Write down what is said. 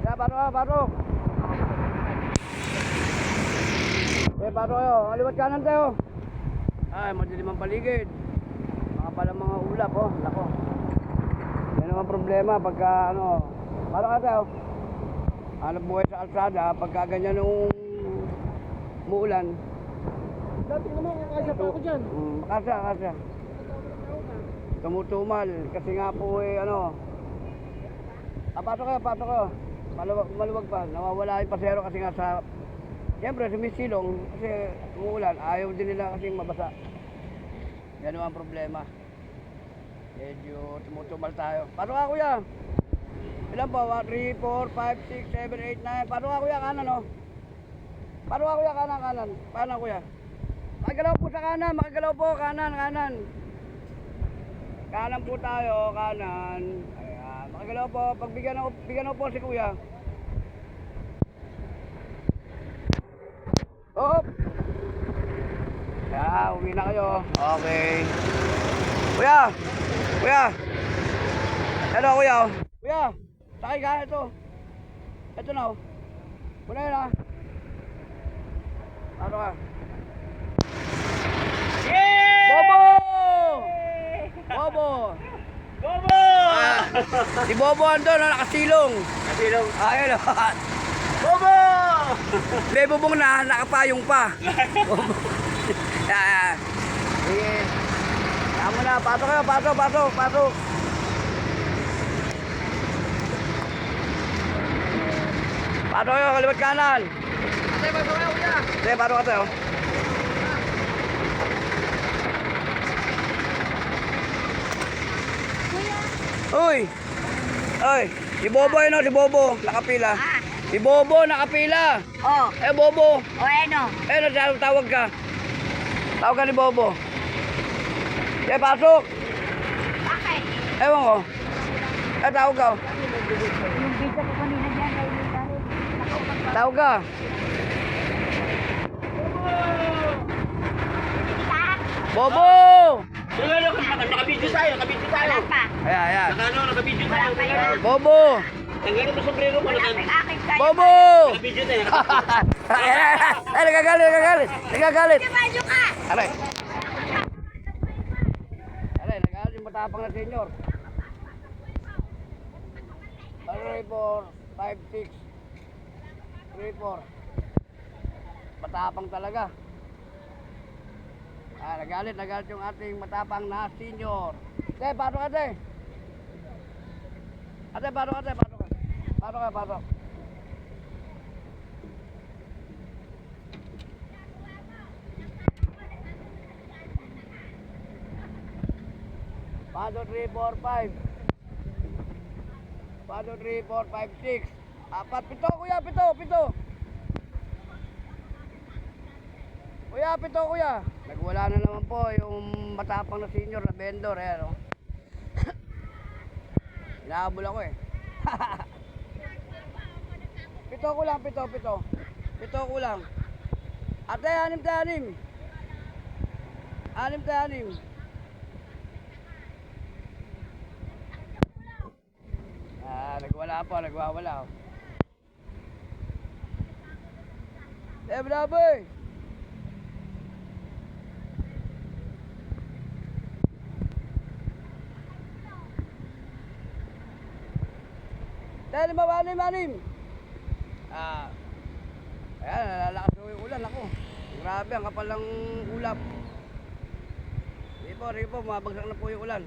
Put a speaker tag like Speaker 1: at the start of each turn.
Speaker 1: Ya, paano ka, paano? Paano kayo? Aliwat kanan tayo. Ay, madilim ang paligid. Mga pala mga ulap, oh. Nako. Yan naman problema pagka, ano. Paano ka tayo? Hanap buhay sa kalsada, pagka ganyan nung umuulan.
Speaker 2: Dati naman, kakasya pa ako dyan.
Speaker 1: Kasya. Tumutumal. Kasi nga po eh, ano. Pato kayo. Maluwag pa. Nawawala yung pasero kasi nga sa... Siyempre, sumisilong. Kasi umuulan. Ayaw din nila kasi mabasa. Yan naman ang problema. Medyo tumutumal tayo. Pato ka, kuya? Ilan po? 3, 4, 5, 6, 7, 8, 9. Pato ka, kuya? Kanan, no? Pato ka, kuya? Kanan. Paano, kuya? Makagalaw po sa kanan. Makagalaw po. Kanan. Kanan po tayo. Kanan. Ayan. Makagalaw po. Bigyan po si kuya. Hop! Ayan. Uwi na kayo. Okay. Kuya! Ano, kuya? Kuya! Sakay ka. Ito na, oh. Kuna yun, ha? Ano ka? Bobo! Si Bobo andun, nakasilong. Ayun, Bobo! May bubong na, nakapayong pa. Bobo. Sige. Tama na, pasok kayo, pasok. Pasok kayo, kaliwat kanan. Pasok kayo, kuya. Sige, pasok ka tayo. Uy! Si Bobo yun, si Bobo, nakapila. Si Bobo, nakapila.
Speaker 3: Oh,
Speaker 1: Bobo.
Speaker 3: ano?
Speaker 1: Tawag ka. Tawag ka ni Bobo. Pasok.
Speaker 3: Bakit?
Speaker 1: Ewan ko. Tawag ka.
Speaker 3: Yung video ko kanina dyan,
Speaker 1: Tawag ka. Bobo!
Speaker 2: Nakabidyo tayo.
Speaker 3: Wala pa.
Speaker 1: Ayan.
Speaker 2: Nakabidyo
Speaker 3: Wala pa yun.
Speaker 1: Bobo!
Speaker 2: Tanggalin mo sombrero mo.
Speaker 3: Wala pa yung akin tayo.
Speaker 1: Bobo!
Speaker 2: Nakabidyo tayo.
Speaker 1: Ay, nagagalit.
Speaker 3: Dimadyo ka!
Speaker 1: Aray, nagagalit yung matapang na senior. 3, 4, 5, 6. 3, 4. Matapang talaga. Nagalit yung ating matapang na senior. Paano ka, te? Paano ka? Paano 3, 4, 5. Paano 3, 4, 5, 6. 4, 7, kuya, 7. Kuya, 7, kuya. Nagwala na naman po yung matapang na senior na vendor. Ayan, oh. Inahabol ako eh. 7 kulang. 7 kulang. Ate, 6. 6. Nagwawala. Bravo! Dahil manim. Ayan, nalalakas yung ulan ako. Grabe, ang kapal ng ulap. Sige po, mabagsak na po yung ulan.